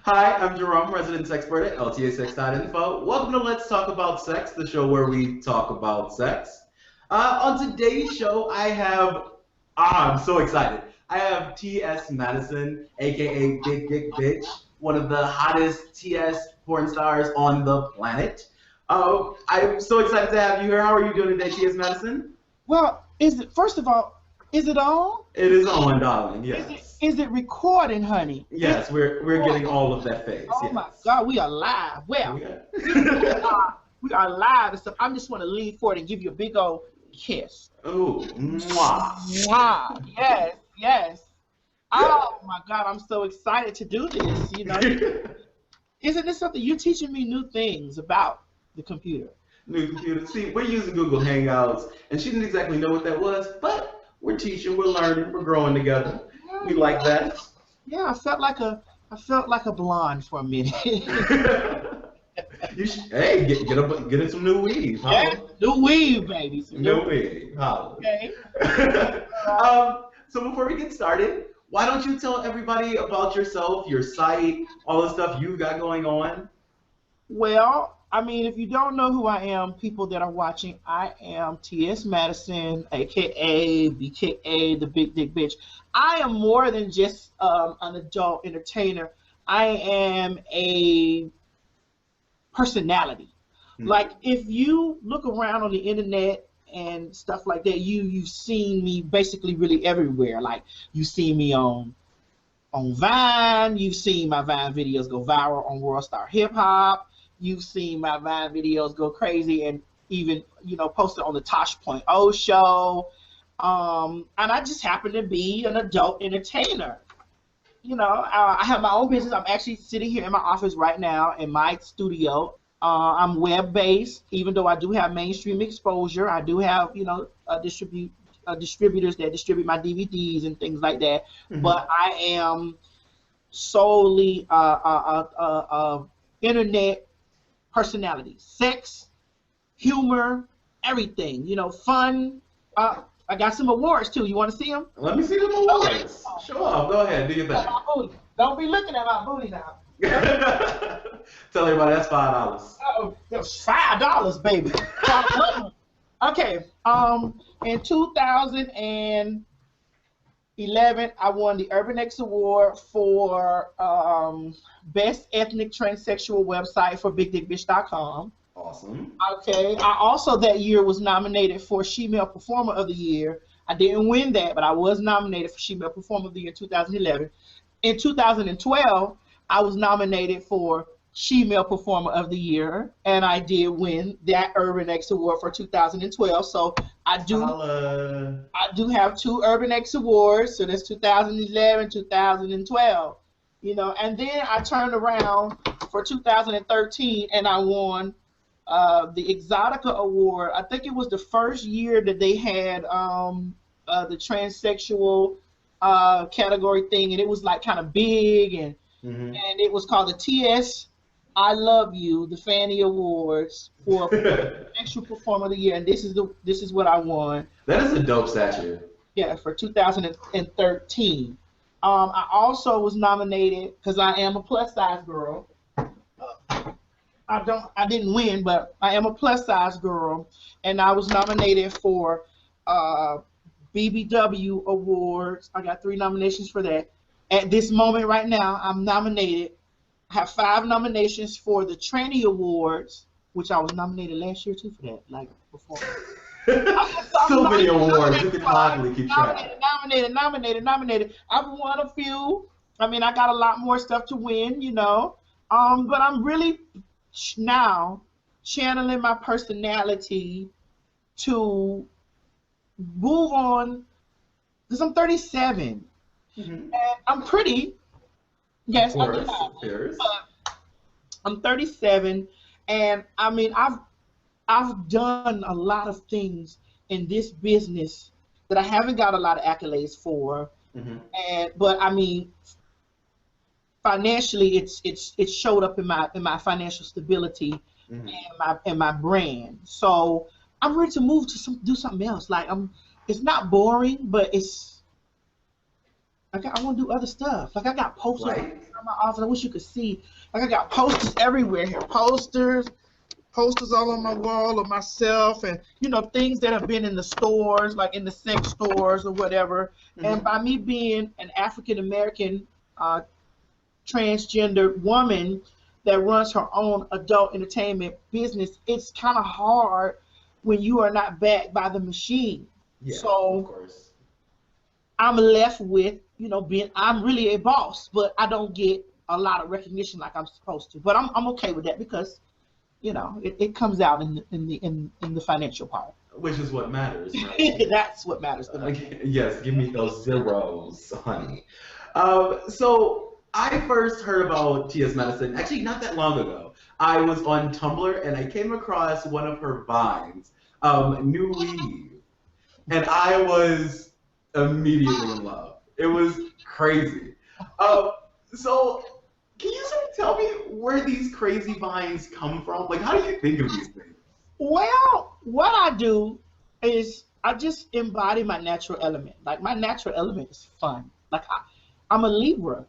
Hi, I'm Jerome, resident expert at LTASEX.info. Welcome to Let's Talk About Sex, the show where we talk about sex. On today's show, I'm so excited. I have TS Madison, aka Big Dick Bitch, one of the hottest TS porn stars on the planet. I'm so excited to have you here. How are you doing today, TS Madison? Well, is it first of all, is it on? It is on, darling. Yes. Is it recording, honey? Yes, we're getting all of that phase. Oh yes. my God, we are live. Well, we are live and stuff. I just want to lean forward and give you a big old kiss. Ooh, mwah. Mwah. Yes, yes. Oh my God, I'm so excited to do this. You know, isn't this something you're teaching me new things about the computer? New computer. See, we're using Google Hangouts, and she didn't exactly know what that was, but we're teaching, we're learning, we're growing together. We like that. Yeah, I felt like a blonde for a minute. Hey, get in some new weave. Huh? Yeah, new weave, baby. Some new weave. Huh? Okay. So before we get started, why don't you tell everybody about yourself, your site, all the stuff you've got going on? Well, I mean, if you don't know who I am, people that are watching, I am TS Madison, aka BKA, the Big Dick Bitch. I am more than just an adult entertainer. I am a personality. Like, if you look around on the internet and stuff like that, you've seen me basically really everywhere. Like, you've seen me on Vine, you've seen my Vine videos go viral on World Star Hip Hop. You've seen my Vine videos go crazy and even, posted on the Tosh Point O show. And I just happen to be an adult entertainer. I have my own business. I'm actually sitting here in my office right now in my studio. I'm web-based, even though I do have mainstream exposure. I do have, distributors that distribute my DVDs and things like that. Mm-hmm. But I am solely internet personality, sex, humor, everything. Fun. I got some awards too. You want to see them? Let me see them awards. Show off. Go ahead. Do your thing. Don't be looking at my booty now. Tell everybody that's $5. Oh, that's $5, baby. Okay. In 2011, I won the Urban X Award for Best Ethnic Transsexual Website for BigDickBitch.com. Awesome. Okay. I also that year was nominated for She-Male Performer of the Year. I didn't win that, but I was nominated for She-Male Performer of the Year in 2011. In 2012, I was nominated for She-Male Performer of the Year, and I did win that Urban X Award for 2012. So I do have 2 Urban X Awards. So that's 2011, 2012. And then I turned around for 2013 and I won the Exotica Award. I think it was the first year that they had the transsexual category thing, and it was like kind of big, and and it was called the TS I Love You, the Fanny Awards for Sexual Performer of the Year, and this is what I won. That is a dope statue. Yeah, for 2013. I also was nominated because I am a plus size girl. I didn't win, but I am a plus size girl, and I was nominated for BBW Awards. I got 3 nominations for that. At this moment right now, I'm nominated. I have 5 nominations for the Tranny Awards, which I was nominated last year too for that, like before. So many awards, you can hardly keep track. Nominated. I've won a few. I mean, I got a lot more stuff to win, but I'm really now channeling my personality to move on, because I'm 37 and I'm pretty. Yes, of course, I'm 37, and I mean I've done a lot of things in this business that I haven't got a lot of accolades for, but I mean financially it's showed up in my financial stability and my brand. So I'm ready to move to do something else. Like it's not boring, but I want to do other stuff. Like I got posters Right? in my office. I wish you could see. Like I got posters everywhere here. Posters all on my wall of myself, and things that have been in the stores, like in the sex stores or whatever. Mm-hmm. And by me being an African American transgender woman that runs her own adult entertainment business, it's kind of hard when you are not backed by the machine. Yeah, So of course. I'm left with, I'm really a boss, but I don't get a lot of recognition like I'm supposed to. But I'm okay with that because, it comes out in the financial part. Which is what matters, right? That's what matters to me. Okay, yes, give me those zeros, honey. So I first heard about TS Madison actually not that long ago. I was on Tumblr and I came across one of her vines, New Weave, and I was immediately in love. It was crazy. So can you sort of tell me where these crazy vines come from? Like, how do you think of these things? Well, what I do is I just embody my natural element. Like my natural element is fun. Like I'm a Libra.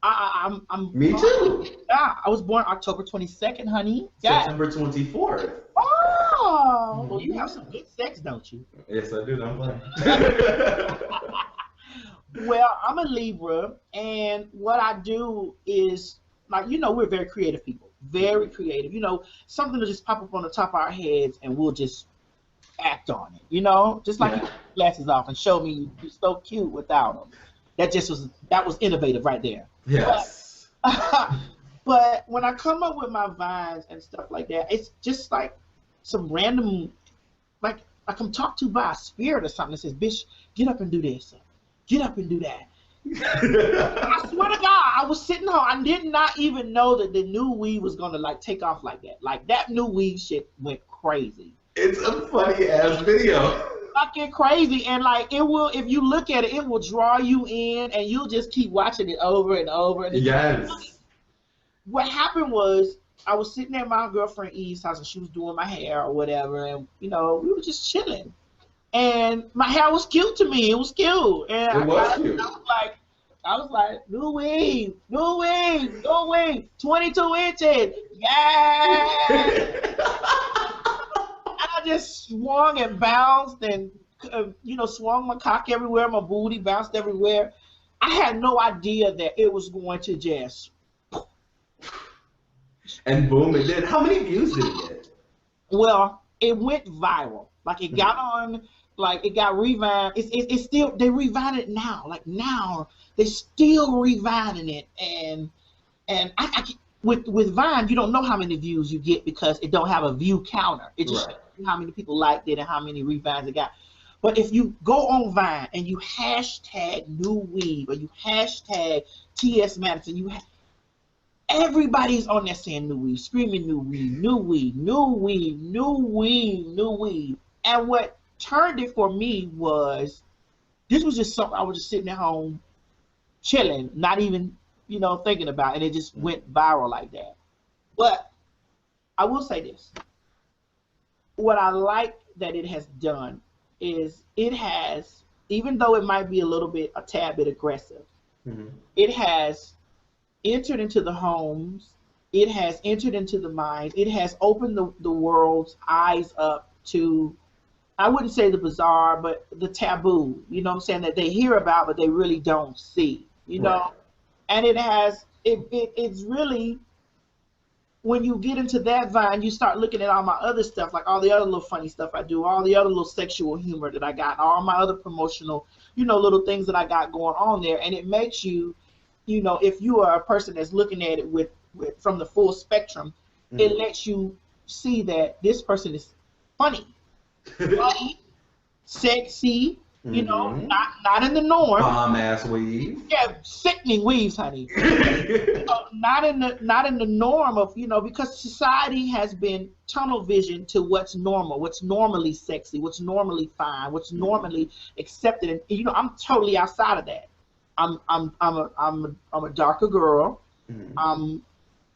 I'm Me too. Yeah, I was born October 22nd, honey. Yeah. September 24th. Oh, well, you have some good sex, don't you? Yes, I do. I'm playing. Well, I'm a Libra, and what I do is, like, we're very creative people. Very creative. Something will just pop up on the top of our heads, and we'll just act on it. Just like you take your glasses off and show me you're so cute without them. That was innovative right there. Yes. But when I come up with my vines and stuff like that, it's just like some random, like I'm talked to by a spirit or something that says, "Bitch, get up and do this. Get up and do that." I swear to God, I was sitting home. I did not even know that the New Weave was gonna like take off like that. Like that New Weave shit went crazy. It's a funny ass video. Fucking crazy, and like it will, if you look at it, it will draw you in, and you'll just keep watching it over and over. And Yes. What happened was I was sitting at my girlfriend Eve's house, and she was doing my hair or whatever, and we were just chilling. And my hair was cute to me. It was cute. And It was cute. I was like, New Weave, 22 inches. Yeah. I just swung and bounced and, swung my cock everywhere. My booty bounced everywhere. I had no idea that it was going to just. And boom, it did. How many views did it get? Well, it went viral. Like it got on. Like it got revived. It's still, they revive it now. Like now they still reviving it, and with Vine you don't know how many views you get because it don't have a view counter. It just shows you how many people liked it and how many revives it got. But if you go on Vine and you hashtag New Weave or you hashtag TS Madison, everybody's on there saying New Weave, screaming New Weave, New Weave, New Weave, New Weave, New Weave, and what turned it for me was this was just something I was just sitting at home chilling, not even thinking about, and it just went viral like that. But I will say this, what I like that it has done is it has, even though it might be a tad bit aggressive, it has entered into the homes, it has entered into the minds, it has opened the world's eyes up to, I wouldn't say the bizarre, but the taboo, what I'm saying, that they hear about but they really don't see, Right. And it's really, when you get into that Vine, you start looking at all my other stuff, like all the other little funny stuff I do, all the other little sexual humor that I got, all my other promotional, little things that I got going on there, and it makes you, if you are a person that's looking at it with from the full spectrum, it lets you see that this person is funny, sexy, not in the norm. Bomb ass weave. Yeah, sickening weaves, honey. Not in the norm of, because society has been tunnel vision to what's normal, what's normally sexy, what's normally fine, what's normally accepted, and I'm totally outside of that. I'm a darker girl. I'm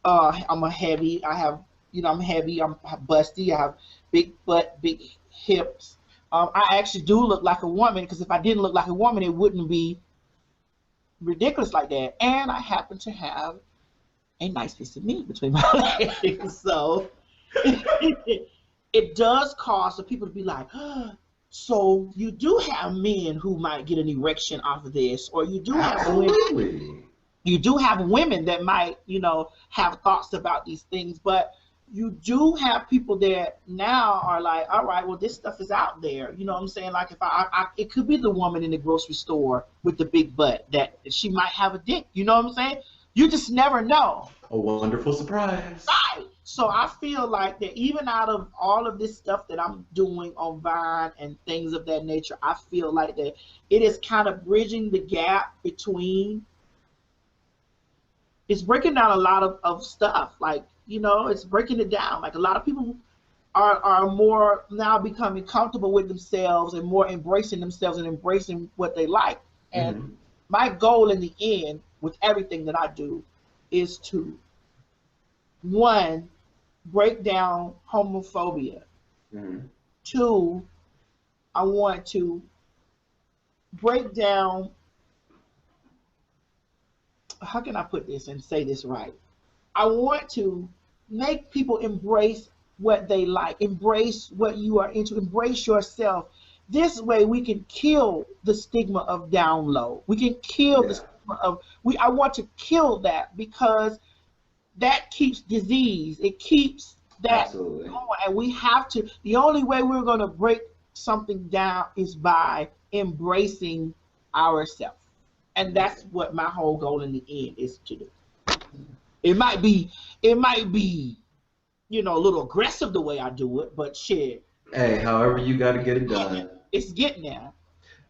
a heavy. I'm heavy. I'm busty. I have big butt, big hips. I actually do look like a woman, because if I didn't look like a woman, it wouldn't be ridiculous like that. And I happen to have a nice piece of meat between my legs. So it does cause the people to be like, so you do have men who might get an erection off of this, or you do have women. You do have women that might, have thoughts about these things, but you do have people that now are like, all right, well, this stuff is out there. You know what I'm saying? Like, if it could be the woman in the grocery store with the big butt that she might have a dick. You know what I'm saying? You just never know. A wonderful surprise. Right. So I feel like that even out of all of this stuff that I'm doing on Vine and things of that nature, I feel like that it is kind of bridging the gap between, it's breaking down a lot of stuff. Like, it's breaking it down. Like, a lot of people are more now becoming comfortable with themselves and more embracing themselves and embracing what they like. And my goal in the end with everything that I do is to, one, break down homophobia. Two, I want to break down, how can I put this and say this right? I want to make people embrace what they like, embrace what you are into, embrace yourself. This way we can kill the stigma of down low. We can kill the stigma of, I want to kill that, because that keeps disease. It keeps that going. And we have to, the only way we're going to break something down is by embracing ourselves. And that's what my whole goal in the end is to do. It might be, a little aggressive the way I do it, but shit. Hey, however you got to get it done. It's getting there.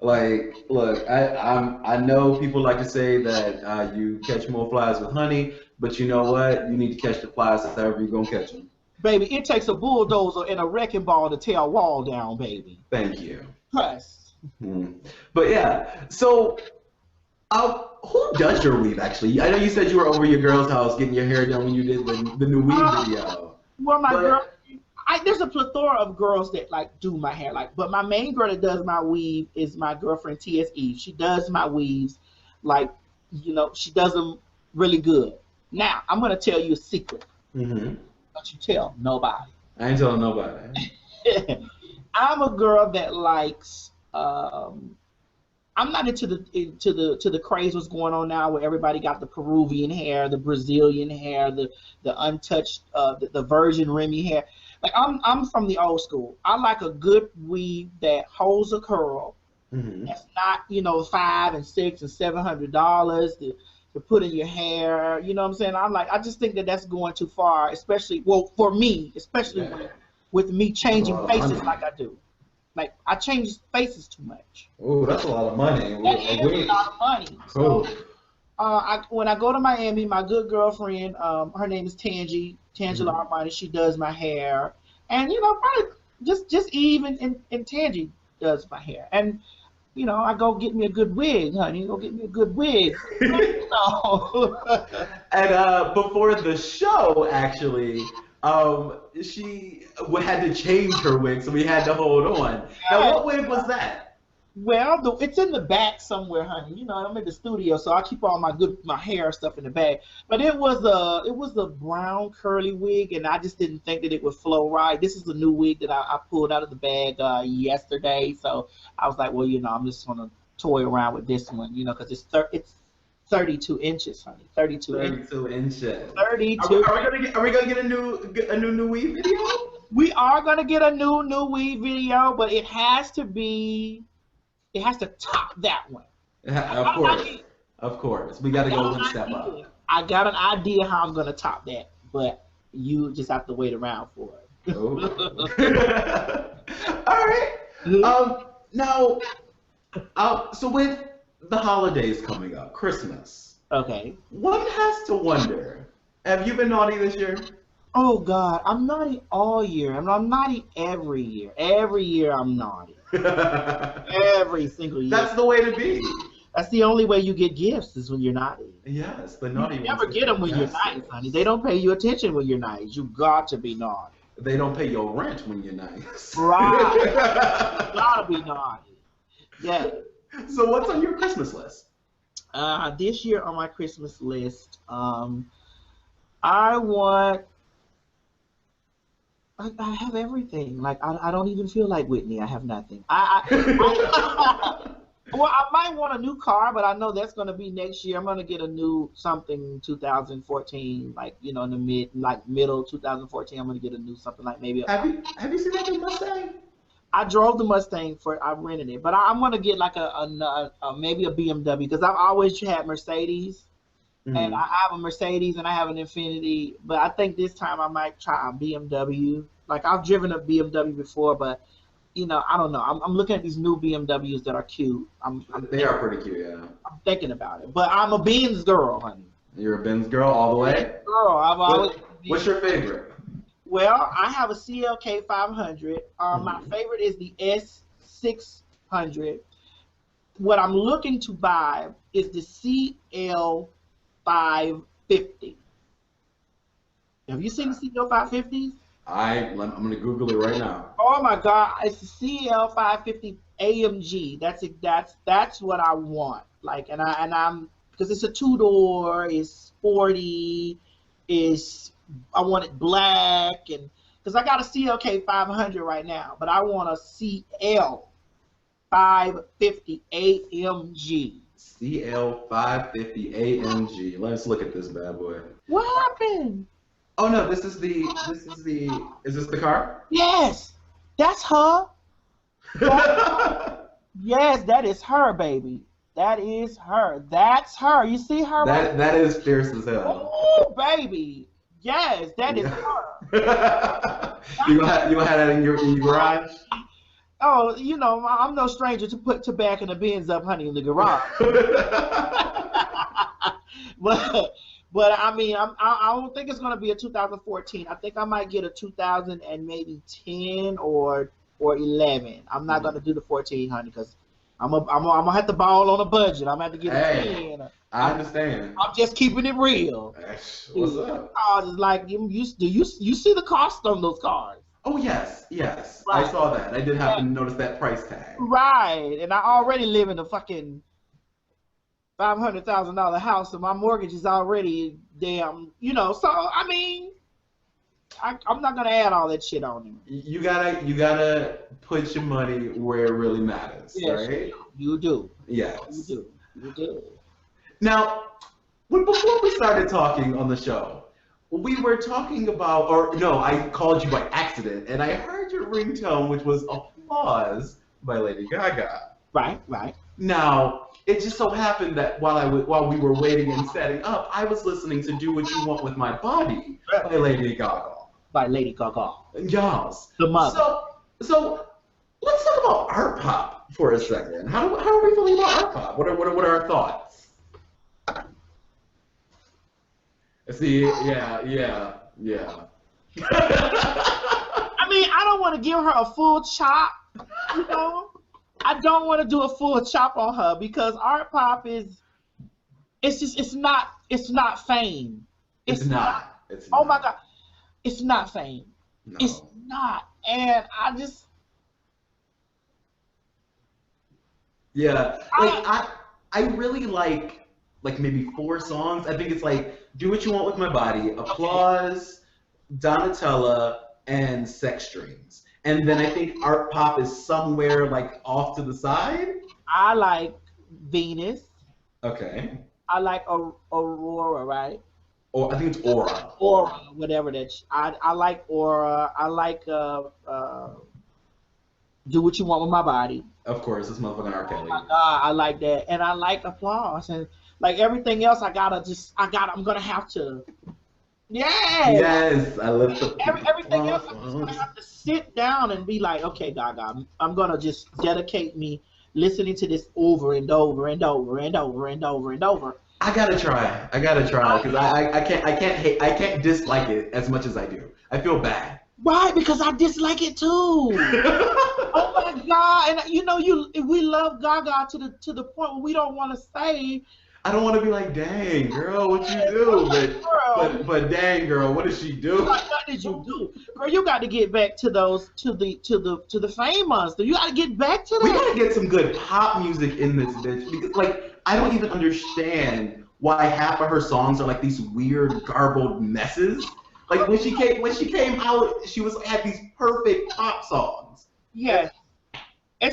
Like, look, I know people like to say that you catch more flies with honey, but you know what? You need to catch the flies however you're going to catch them. Baby, it takes a bulldozer and a wrecking ball to tear a wall down, baby. Thank you. Yes. But yeah, so who does your weave, actually? I know you said you were over your girl's house getting your hair done when you did the new weave video. Well, girl, there's a plethora of girls that do my hair, but my main girl that does my weave is my girlfriend TS Eve. She does my weaves, she does them really good. Now, I'm gonna tell you a secret. Don't you tell nobody. I ain't telling nobody. I'm a girl that likes. I'm not into the craze what's going on now, where everybody got the Peruvian hair, the Brazilian hair, the untouched, the virgin Remy hair. Like, I'm from the old school. I like a good weave that holds a curl. That's not $500 and $600 and $700 to put in your hair. You know what I'm saying? I just think that that's going too far, especially for me, with me changing faces like I do. Like, I change faces too much. Oh, that's a lot of money. That is a lot of money. So, when I go to Miami, my good girlfriend, her name is Tangela Armani. She does my hair, and probably just Eve and Tangie does my hair. And I go get me a good wig, honey. Go get me a good wig. And before the show, actually, she had to change her wig, so we had to hold on. Now, what wig was that? Well, it's in the back somewhere, honey. I'm in the studio, so I keep all my hair stuff in the bag. But it was a brown curly wig, and I just didn't think that it would flow right. This is a new wig that I pulled out of the bag yesterday, so I was like, well, I'm just gonna toy around with this one, because it's 32 inches, honey. 32 inches. 32. Are we gonna get a new weave video? We are gonna get a new weave video, but it has to top that one. Of course. We got to go one step up. I got an idea how I'm going to top that, but you just have to wait around for it. All right. Now, so with the holidays coming up, Christmas. Okay. One has to wonder, have you been naughty this year? Oh, God. I'm naughty all year. I'm naughty every year. Every year I'm naughty. Every single year. That's the way to be. That's the only way you get gifts is when you're naughty. Yes, the naughty ones. You never get them when you're nice, honey. They don't pay you attention when you're nice. You got to be naughty. They don't pay your rent when you're nice. Right. You gotta be naughty. Yeah. So what's on your Christmas list? This year on my Christmas list, I want. I have everything. Like I don't even feel like Whitney. I have nothing. Well, I might want a new car, but I know that's gonna be next year. I'm gonna get a new something 2014, like in the middle 2014. I'm gonna get a new something like maybe. Have you seen that new Mustang? I drove the Mustang I rented it, but I'm gonna get like a maybe a BMW because I've always had Mercedes. And I have a Mercedes and I have an Infiniti, but I think this time I might try a BMW. Like I've driven a BMW before, but I don't know. I'm looking at these new BMWs that are cute. They are pretty cute, yeah. I'm thinking about it, but I'm a Benz girl, honey. You're a Benz girl all the way? Girl, I've always. What's your favorite? Well, I have a CLK 500. My favorite is the S600. What I'm looking to buy is the CL 550. Have you seen the CL 550s? I'm gonna Google it right now. Oh my God, it's the CL 550 AMG. That's what I want. Like, and I'm because it's a 2-door, it's sporty, I want it black, and because I got a CLK 500 right now, but I want a CL 550 AMG. CL 550 AMG. Let's look at this bad boy. What happened? Oh no, is this the car? Yes, that's her. Yes, that is her, baby. That is her. That's her. You see her? That is fierce as hell. Oh, baby. Yes, that is her. you gonna have that in your garage? Oh, I'm no stranger to put tobacco and the Benz up, honey, in the garage. But I mean, I don't think it's gonna be a 2014. I think I might get a 2000 and maybe 10 or 11. I'm not gonna do the 14, honey, because I'm gonna have to ball on a budget. I'm gonna have to get a 10. I understand. I'm just keeping it real. What's up? It's like you see the cost on those cars. Oh yes. Right. I saw that. I did happen to notice that price tag. Right, and I already live in a fucking $500,000 house, and my mortgage is already damn. So I mean, I'm not gonna add all that shit on him. You gotta put your money where it really matters, right? You do. Yes. You do. Now, before we started talking on the show, we were talking about, or no, I called you by accident, and I heard your ringtone, which was "Applause" by Lady Gaga. Right. Now, it just so happened that while we were waiting and setting up, I was listening to "Do What You Want with My Body" by Lady Gaga. Yes. The mother. So let's talk about art pop for a second. How are we feeling about art pop? What are our thoughts? See, yeah. I mean, I don't want to give her a full chop, I don't want to do a full chop on her because art pop it's not fame. It's not. Oh my God, it's not fame. No. It's not, and I just. Yeah, I really like maybe 4 songs. I think it's like "Do What You Want with My Body," "Applause," Donatella, and "Sex Dreams." And then I think art pop is somewhere like off to the side. I like Venus. Okay. I like Aurora, right? Or I think it's Aura. Aura, whatever that. I like Aura. I like "Do What You Want with My Body." Of course, this motherfucking R. Kelly. Oh my God, I like that, and I like "Applause," and like everything else, I'm gonna have to. Yes, I love everything else. I'm just gonna have to sit down and be like, okay, Gaga, I'm gonna just dedicate me listening to this over and over and over and over and over and over. I gotta try because I can't dislike it as much as I do. I feel bad. Right, because I dislike it too. Oh my God! And we love Gaga to the point where we don't want to say. I don't want to be like, dang girl, what you do? But dang girl, what did she do? What did you do, girl? You got to get back to those to the fame monster. You got to get back to that. We got to get some good pop music in this bitch because I don't even understand why half of her songs are like these weird garbled messes. Like when she came out, she had these perfect pop songs. Yes. I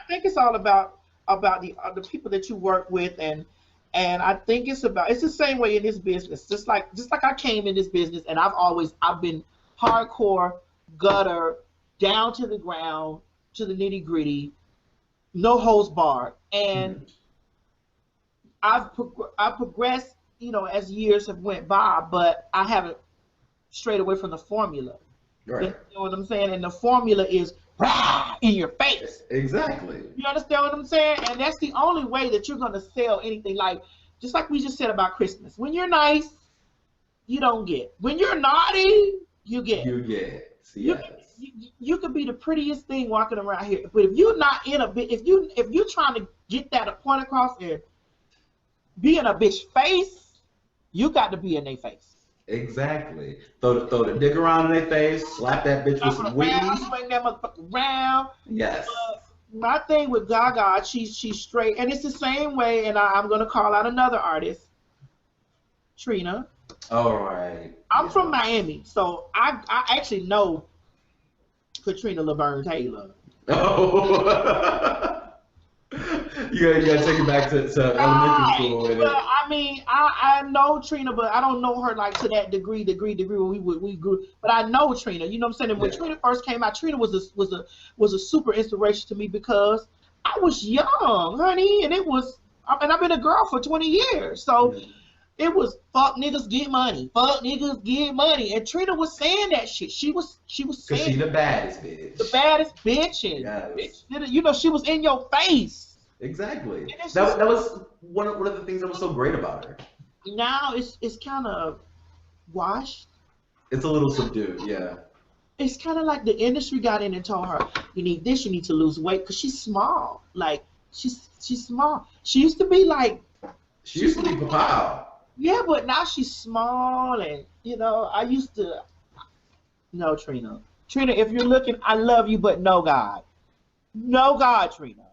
think it's all about the people that you work with, and I think it's the same way in this business. Just like I came in this business, and I've been hardcore, gutter, down to the ground, to the nitty gritty, no holds barred, and I've progressed, as years have went by, but I haven't strayed away from the formula. Right. You know what I'm saying? And the formula is rah, in your face. Exactly. You understand what I'm saying? And that's the only way that you're gonna sell anything. Like just like we just said about Christmas. When you're nice, you don't get. When you're naughty, you get. You get. Yes. You could be the prettiest thing walking around here, but if you're not in a bit, if you're trying to get that point across and be in a bitch face, you got to be in their face. Exactly. Throw the dick around in their face, slap that bitch with some wings. Swing that motherfucker around. Yes. My thing with Gaga, she's straight, and it's the same way. And I'm gonna call out another artist, Trina. All right. I'm from Miami, so I actually know Katrina Laverne Taylor. Oh. You gotta take it back to elementary school. But I mean, I know Trina, but I don't know her like to that degree when we grew. But I know Trina. You know what I'm saying? And when Trina first came out, Trina was a super inspiration to me because I was young, honey, and I've been a girl for 20 years, so. It was fuck niggas get money, and Trina was saying that shit. She was saying. Cause she the baddest bitch. The baddest bitch, and bitch, she was in your face. Exactly. That was one of the things that was so great about her. Now it's kind of washed. It's a little subdued, yeah. It's kind of like the industry got in and told her, you need this, you need to lose weight, cause she's small. Like she's small. She used to be like. She used to be Papao. Yeah, but now she's small, and I used to. No, Trina. Trina, if you're looking, I love you, but no God, Trina.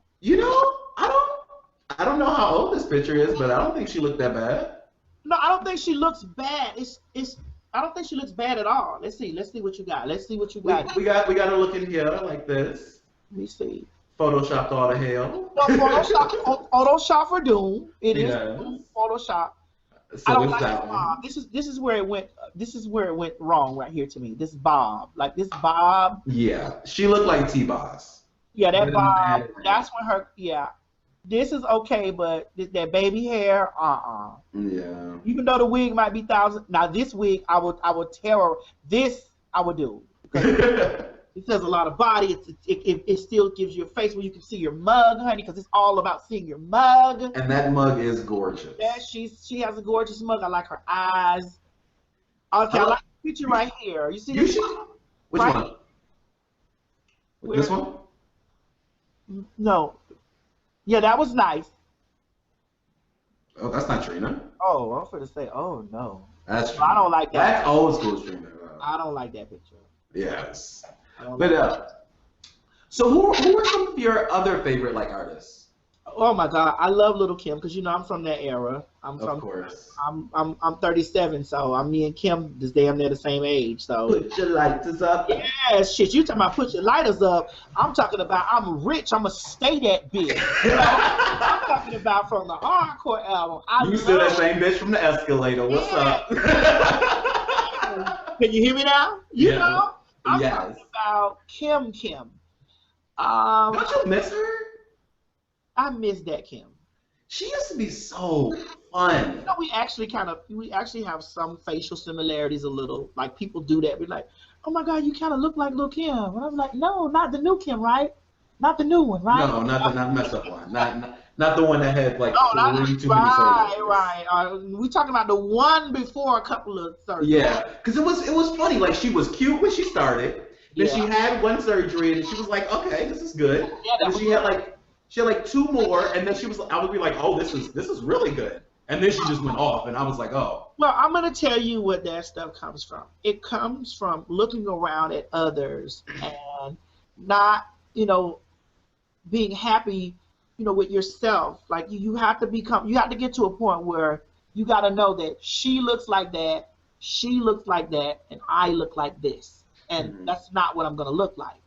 I don't know how old this picture is, but I don't think she looked that bad. No, I don't think she looks bad. I don't think she looks bad at all. Let's see what you got. We got to look in here like this. Let me see. Photoshopped all the hell. No, Photoshop for doom. It is Photoshop. So I don't like this Bob. This is where it went. This is where it went wrong right here to me. This Bob, Bob. Yeah, she looked like T-Boss. Yeah, that Bob. That's when her. Yeah, this is okay, but that baby hair. Yeah. Even though the wig might be $1,000. Now this wig, I would tell her this. I would do. It says a lot of body. It still gives you a face where you can see your mug, honey, because it's all about seeing your mug. And that mug is gorgeous. Yeah, she has a gorgeous mug. I like her eyes. Okay, I like the picture right here. You see this? Which one? This one? No. Yeah, that was nice. Oh, that's not Trina. Oh, I'm going to say, oh no. That's Trina. I don't like that. That's old school Trina. I don't like that picture. Yes. But so who are some of your other favorite artists? Oh my God, I love Little Kim because I'm from that era. Of course. I'm 37, so me and Kim is damn near the same age. So put your lighters up. Yeah, shit. You talking about put your lighters up? I'm talking about I'm rich. I'ma stay that bitch. I'm talking about from the hardcore album. You still that same bitch from the escalator? What's up? Can you hear me now? You know. I'm yes. talking about Kim. Don't you miss her? I miss that Kim. She used to be so fun. We actually have some facial similarities a little. Like people do that. We're like, oh my God, you kind of look like Lil Kim. And I'm like, no, not the new Kim, right? Not the new one, right? No, not the messed up one. Not the one that had too many surgeries. Right. We talking about the one before a couple of surgeries. Yeah, because it was funny. Like she was cute when she started. Then she had one surgery and she was like, okay, this is good. Yeah, and she had two more, and then I would be like, oh, this is really good. And then she just went off, and I was like, oh. Well, I'm gonna tell you what that stuff comes from. It comes from looking around at others and not, being happy with yourself. Like you have to you have to get to a point where you got to know that she looks like that, she looks like that, and I look like this. And that's not what I'm going to look like.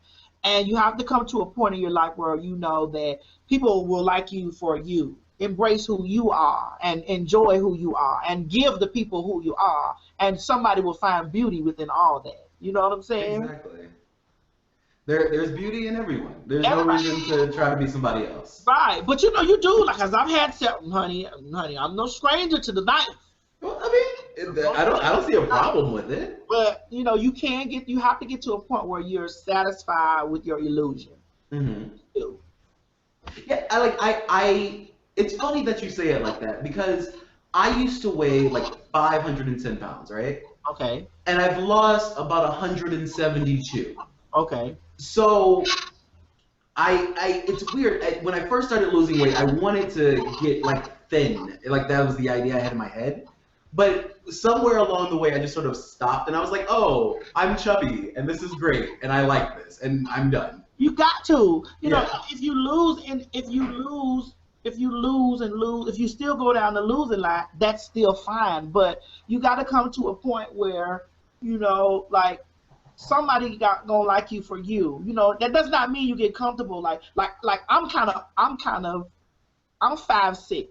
And you have to come to a point in your life where you know that people will like you for you. Embrace who you are and enjoy who you are and give the people who you are. And somebody will find beauty within all that. You know what I'm saying? Exactly. There's beauty in everyone. There's Everybody. no reason to try to be somebody else. Right. But you do, like, as I've had something, honey, I'm no stranger to the knife. Well, I mean, I don't see a problem with it. But you have to get to a point where you're satisfied with your illusion. Yeah, it's funny that you say it like that because I used to weigh like 510 pounds, right? Okay. And I've lost about 172. Okay. So it's weird. When I first started losing weight, I wanted to get like thin. Like that was the idea I had in my head. But somewhere along the way, I just sort of stopped, and I was like, "Oh, I'm chubby, and this is great, and I like this, and I'm done." You got to, you know, Yeah. if you still go down the losing line, that's still fine. But you got to come to a point where, like somebody gonna like you for you. That does not mean you get comfortable. Like I'm 5'6".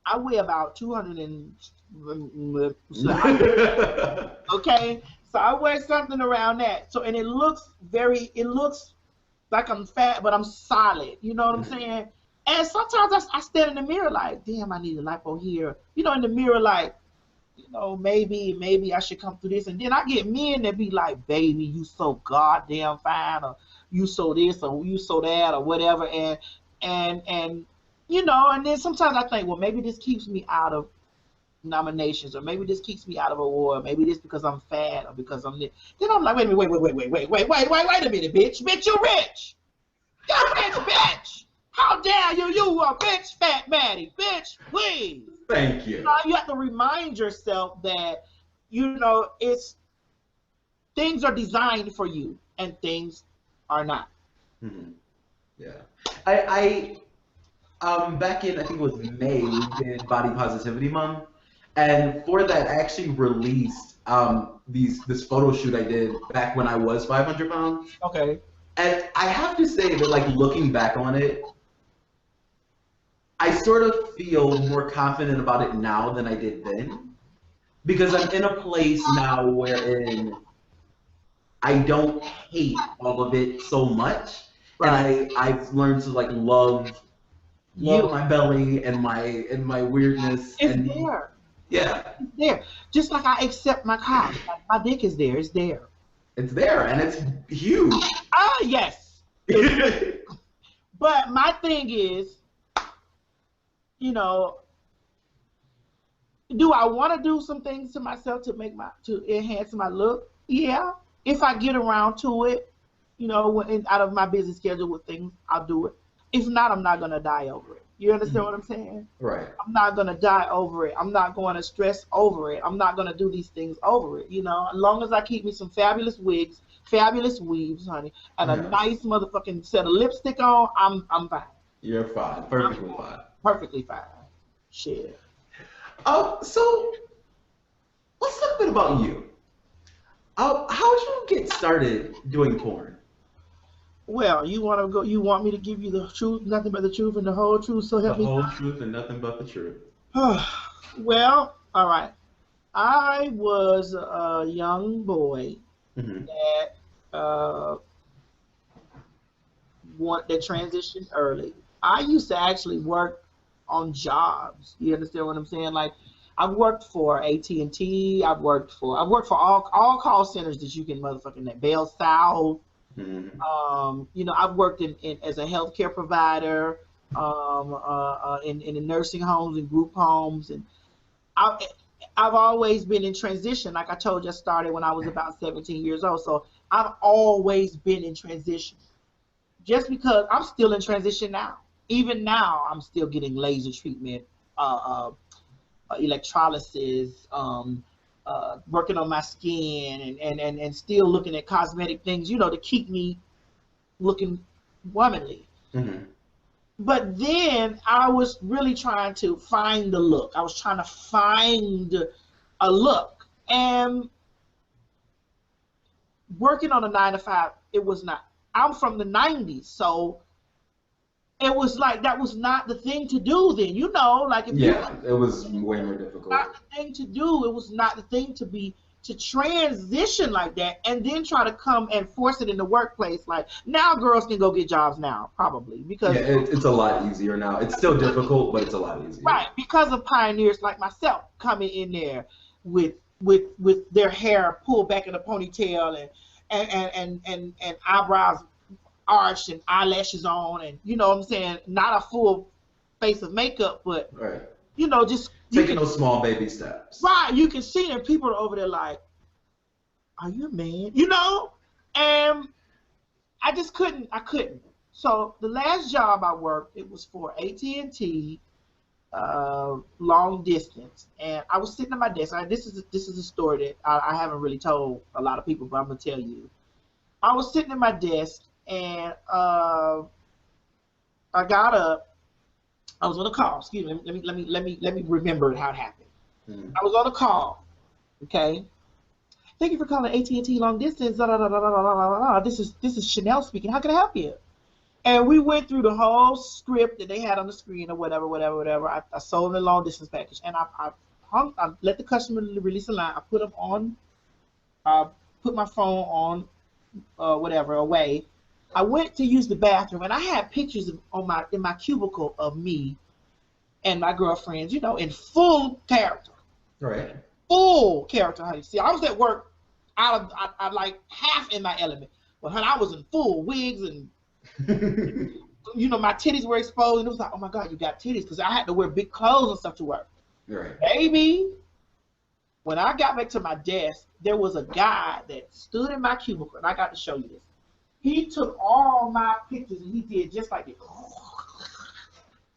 I weigh about 200 and okay, so I wear something around that. So and it looks like I'm fat, but I'm solid. You know what I'm saying? And sometimes I stand in the mirror like, damn, I need a lipo here. In the mirror like, maybe I should come through this. And then I get men that be like, baby, you so goddamn fine, or you so this, or you so that, or whatever. And and then sometimes I think, well, maybe this keeps me out of nominations, or maybe this keeps me out of award, maybe this because I'm fat or because I'm this. Then I'm like, wait a minute, wait a minute, bitch, you're rich. You're rich, bitch. How dare you? You a bitch, fat Maddie, bitch, please. Thank you. You have to remind yourself that, it's things are designed for you and things are not. Yeah. I back in, I think it was May, we did Body Positivity Month. And for that, I actually released this photo shoot I did back when I was 500 pounds. Okay. And I have to say that, like, looking back on it, I sort of feel more confident about it now than I did then. Because I'm in a place now wherein I don't hate all of it so much. Right. And I've learned to, like, love my belly and my weirdness. It's there. Yeah. It's there. Just like I accept my cock. My dick is there. It's there. It's there, and it's huge. Yes. But my thing is, do I want to do some things to myself to enhance my look? Yeah. If I get around to it, out of my busy schedule with things, I'll do it. If not, I'm not going to die over it. You understand what I'm saying? Right. I'm not going to die over it. I'm not going to stress over it. I'm not going to do these things over it. As long as I keep me some fabulous wigs, fabulous weaves, honey, and a nice motherfucking set of lipstick on, I'm fine. You're fine. Perfectly fine. Perfectly fine. Shit. So let's talk a bit about you. How did you get started doing porn? Well, you want me to give you the truth, nothing but the truth, and the whole truth, so help me God? The whole truth and nothing but the truth. Well, all right. I was a young boy that transitioned early. I used to actually work on jobs. You understand what I'm saying? Like, I've worked for AT&T. I've worked for all call centers that you can motherfucking name. Bell South. I've worked in as a healthcare provider, in the nursing homes and group homes, and I've always been in transition. Like I told you, I started when I was about 17 years old, so I've always been in transition. Just because I'm still in transition now. Even now, I'm still getting laser treatment, electrolysis, working on my skin, and still looking at cosmetic things, to keep me looking womanly. but then I was really trying to find the look. I was trying to find a look. And working on a 9 to 5, it was not. I'm from the 90s, so it was like that was not the thing to do then. You know, like if it was way more difficult. Not the thing to do. It was not the thing to transition like that and then try to come and force it in the workplace. Like now girls can go get jobs now, probably, because it's a lot easier now. It's still difficult, but it's a lot easier. Right, because of pioneers like myself coming in there with their hair pulled back in a ponytail and eyebrows arched and eyelashes on, and you know what I'm saying, not a full face of makeup, but right. You know, just taking those small baby steps. Right, you can see that people are over there like, are you a man? You know? And I just couldn't. So the last job I worked, it was for AT&T, long distance, and I was sitting at my desk. This is a story that I haven't really told a lot of people, but I'm gonna tell you. I was sitting at my desk, and I got up. I was on a call. Excuse me. Let me remember how it happened. I was on a call. Okay. Thank you for calling AT&T long distance. This is Chanel speaking. How can I help you? And we went through the whole script that they had on the screen or whatever. I sold a long distance package, and I let the customer release a line. I put them on. Put my phone on, away. I went to use the bathroom, and I had pictures in my cubicle of me and my girlfriends, you know, in full character. Right. Full character, honey. See, I was at work I like half in my element. But honey, I was in full wigs and, you know, my titties were exposed, and it was like, oh my God, you got titties, because I had to wear big clothes and stuff to work. Right. Baby, when I got back to my desk, there was a guy that stood in my cubicle, and I got to show you this. He took all my pictures and he did just like this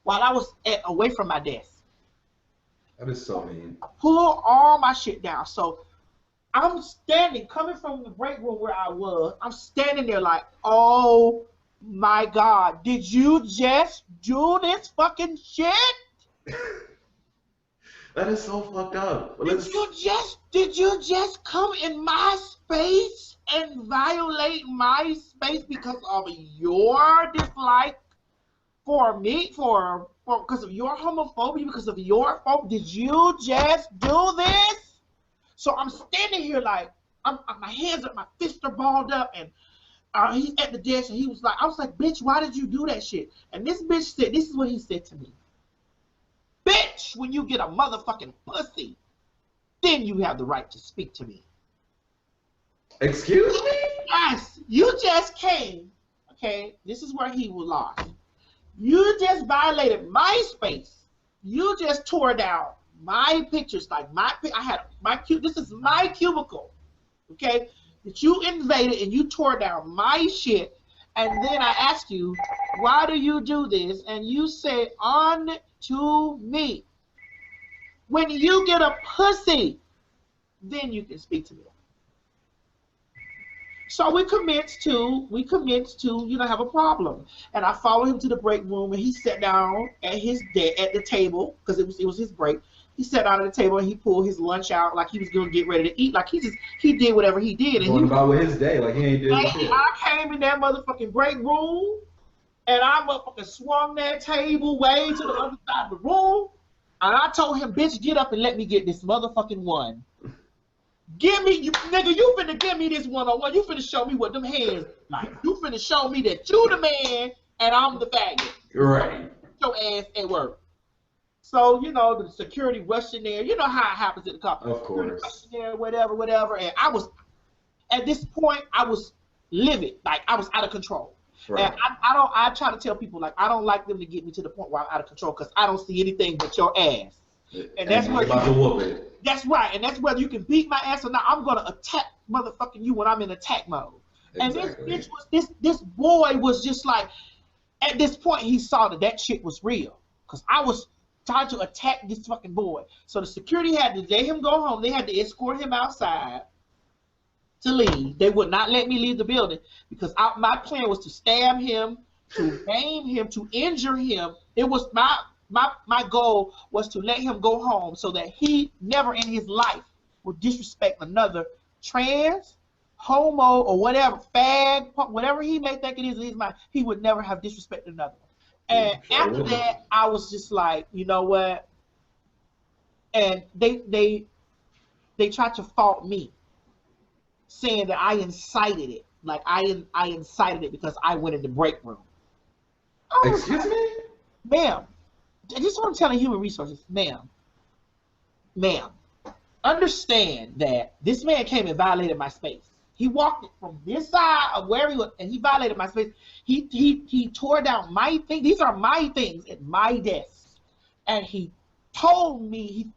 while I was away from my desk. That is so mean. I pulled all my shit down. So I'm standing, coming from the break room where I was, I'm standing there like, oh my God, did you just do this fucking shit? That is so fucked up. Did you just come in my space and violate my space because of your dislike for me, because of your homophobia, because of your phobia? Did you just do this? So I'm standing here like, my hands up, my fists are balled up, and he's at the desk, and I was like, bitch, why did you do that shit? And this bitch said, this is what he said to me. Bitch, when you get a motherfucking pussy, then you have the right to speak to me. Excuse me? Yes, you just came. Okay, this is where he was lost. You just violated my space. You just tore down my pictures, like this is my cubicle. Okay, that you invaded and you tore down my shit. And then I asked you, why do you do this? And you say, unto me. When you get a pussy, then you can speak to me. So we commenced to, you know, have a problem. And I followed him to the break room, and he sat down at the table, because it was his break. He sat down at the table and he pulled his lunch out like he was gonna get ready to eat. Like he did whatever he did. And going about with his day, like he ain't doing shit. I came in that motherfucking break room, and I motherfucking swung that table way to the other side of the room, and I told him, bitch, get up and let me get this motherfucking one. You finna give me this one-on-one. You finna show me what them hands like. You finna show me that you the man and I'm the faggot. Right. Your ass at work. So, you know, the security rushed in there. You know how it happens at the car. Of course. There, whatever. And I was, at this point, I was livid. Like, I was out of control. Right. And I try to tell people, like, I don't like them to get me to the point where I'm out of control, because I don't see anything but your ass. And that's where about to whoop it. That's right. And that's whether you can beat my ass or not. I'm going to attack motherfucking you when I'm in attack mode. Exactly. And this boy was just like, at this point, he saw that shit was real. Because I was trying to attack this fucking boy. So the security had to let him go home. They had to escort him outside to leave. They would not let me leave the building, because my plan was to stab him, to maim him, to injure him. It was my goal was to let him go home so that he never in his life would disrespect another trans, homo, or whatever, fag, whatever he may think it is in his mind. He would never have disrespected another. And after that, I was just like, you know what? And they tried to fault me, saying that I incited it. Like I incited it because I went in the break room. Excuse me? Ma'am, I just want to tell the human resources, ma'am, understand that this man came and violated my space. He walked from this side of where he was, and he violated my space. He tore down my things. These are my things at my desk. And he told me,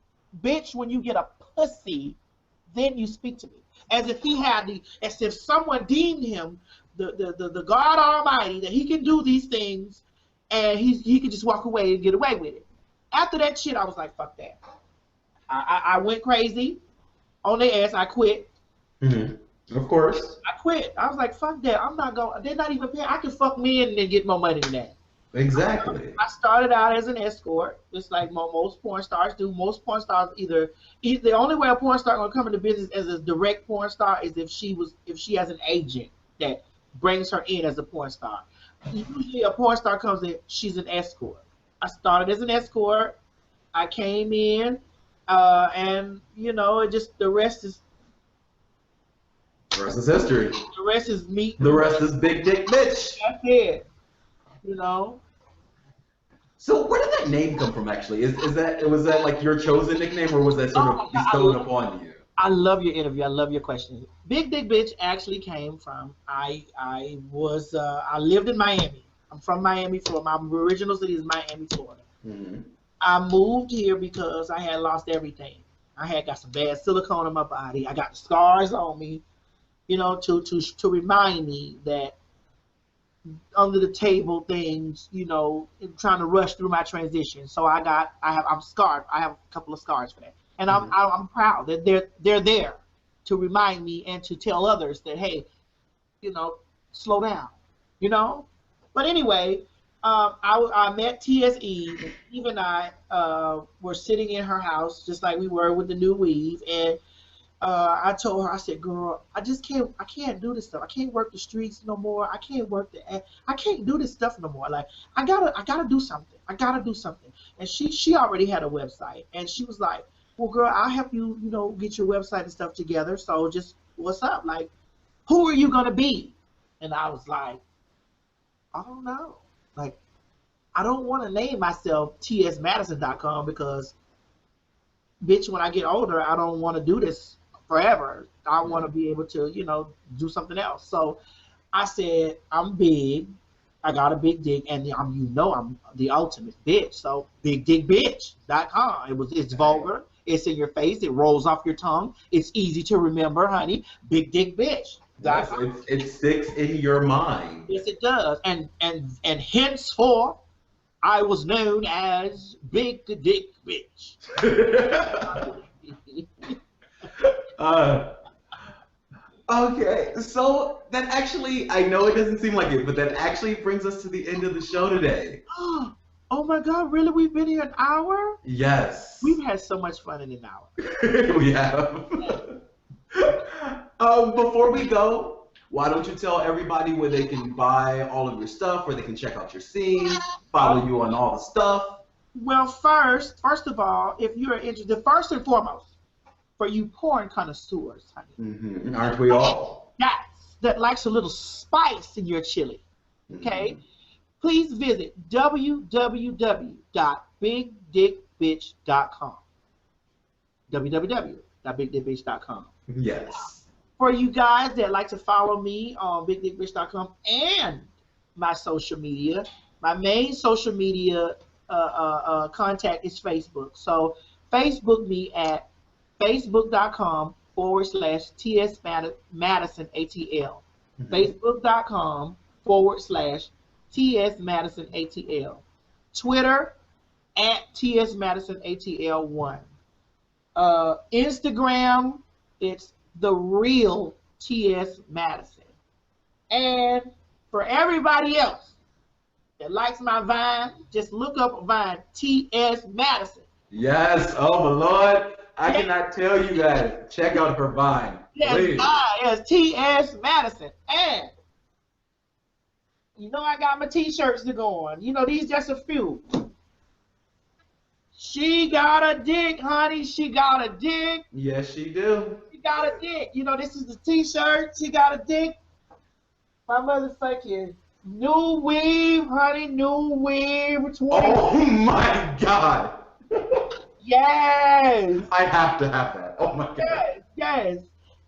bitch, when you get a pussy, then you speak to me. As if as if someone deemed him the God Almighty, that he can do these things and he could just walk away and get away with it. After that shit, I was like, fuck that. I went crazy on their ass. I quit. Mm-hmm. Of course. I quit. I was like, fuck that. I'm not going. They're not even paying. I can fuck men and then get more money than that. Exactly. I started out as an escort, just like most porn stars do. Most porn stars either the only way a porn star gonna come into business as a direct porn star is if she has an agent that brings her in as a porn star. Usually a porn star comes in, she's an escort. I started as an escort. I came in, and it just the rest is history. The rest is meat. The rest is big dick bitch. That's it. So where did that name come from? Actually, was that like your chosen nickname, or was that sort of bestowed upon you? I love your interview. I love your question. Big Dick Bitch actually came from I lived in Miami. I'm from Miami, Florida. My original city is Miami, Florida. Mm-hmm. I moved here because I had lost everything. I had got some bad silicone in my body. I got the scars on me, to remind me that under the table things, trying to rush through my transition. So I'm scarred. I have a couple of scars for that. And I'm proud that they're there to remind me and to tell others that, hey, slow down, But anyway, I met TSE. Eve and I were sitting in her house just like we were with the new weave, and I told her, I said, girl, I can't do this stuff. I can't work the streets no more. I can't do this stuff no more. Like, I gotta do something. I gotta do something. And she already had a website, and she was like, well, girl, I'll help you, get your website and stuff together. So just, what's up? Like, who are you gonna be? And I was like, I don't know. Like, I don't want to name myself tsmadison.com because, bitch, when I get older, I don't want to do this forever. I want to be able to, do something else. So I said, I'm big. I got a big dick, and I'm the ultimate bitch. So bigdickbitch.com. It's vulgar. It's in your face. It rolls off your tongue. It's easy to remember, honey. Big Dick Bitch. Yes, it sticks in your mind. Yes, it does. And henceforth, I was known as Big Dick Bitch. Okay, so that actually, I know it doesn't seem like it, but that actually brings us to the end of the show today. Oh my God, really? We've been here an hour? Yes. We've had so much fun in an hour. We have. Before we go, why don't you tell everybody where they can buy all of your stuff, where they can check out your scene, follow you on all the stuff? Well, first of all, if you're interested, first and foremost, for you porn connoisseurs, honey. Mm-hmm. Aren't we all? Yes, that likes a little spice in your chili, okay? Mm-hmm. Please visit www.bigdickbitch.com. www.bigdickbitch.com. Yes. For you guys that like to follow me on bigdickbitch.com and my social media, my main social media contact is Facebook. So Facebook me at facebook.com/TS Madison ATL. Mm-hmm. Facebook.com/TS Madison ATL. Twitter at TS Madison ATL1. Instagram, it's the real TS Madison. And for everybody else that likes my Vine, just look up Vine, TS Madison. Yes. Oh my Lord. I cannot tell you guys. Check out her Vine. Yes, Please. yes, TS Madison. And you know I got my t-shirts to go on. You know, these just a few. She got a dick, honey. She got a dick. Yes, she do. She got a dick. You know, this is the t-shirt. She got a dick. My motherfucking new weave, honey. New weave. 20. Oh my God. Yes. I have to have that. Oh my God. Yes, yes.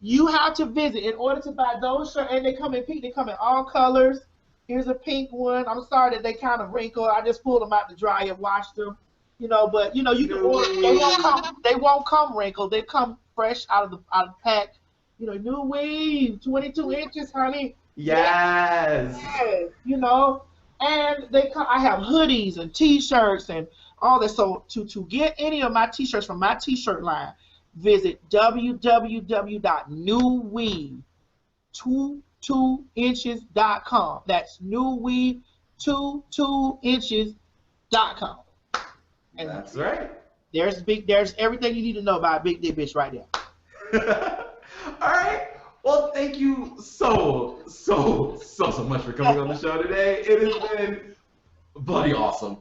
You have to visit in order to buy those shirts, and they come in pink. They come in all colors. Here's a pink one. I'm sorry that they kind of wrinkled. I just pulled them out the dryer, washed them. You know, but you know you can order. They won't come wrinkled. They come fresh out of the pack. You know, new weave, 22 inches, honey. Yes. Yes. You know, and they come. I have hoodies and T-shirts and all that. So to get any of my T-shirts from my T-shirt line, visit newweave22inches.com. That's newweave22inches.com. And that's right. There's everything you need to know about Big Dick Bitch right there. All right. Well, thank you so much for coming on the show today. It has been bloody awesome.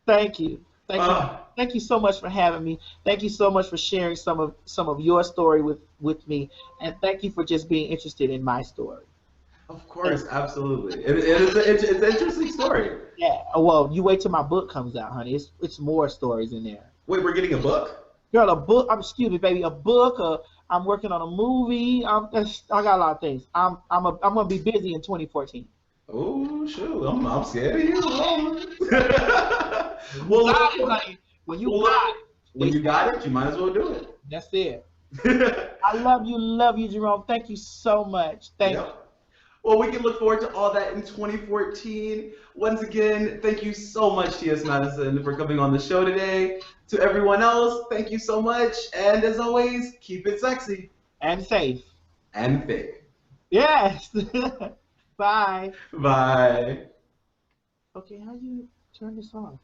Thank you. Thank you so much for having me. Thank you so much for sharing some of your story with me, and thank you for just being interested in my story. Of course, absolutely. It's an interesting story. Yeah. Well, you wait till my book comes out, honey. It's more stories in there. Wait, we're getting a book? Girl, a book. Excuse me, baby. A book. I'm working on a movie. I got a lot of things. I'm gonna be busy in 2014. Oh shoot! I'm scared of you. When you got it, you might as well do it. That's it. I love you, Jerome. Thank you so much. Thank you. Well, we can look forward to all that in 2014. Once again, thank you so much, TS Madison, for coming on the show today. To everyone else, thank you so much. And as always, keep it sexy. And safe. And fake. Yes. Bye. Bye. Okay, how do you turn this off?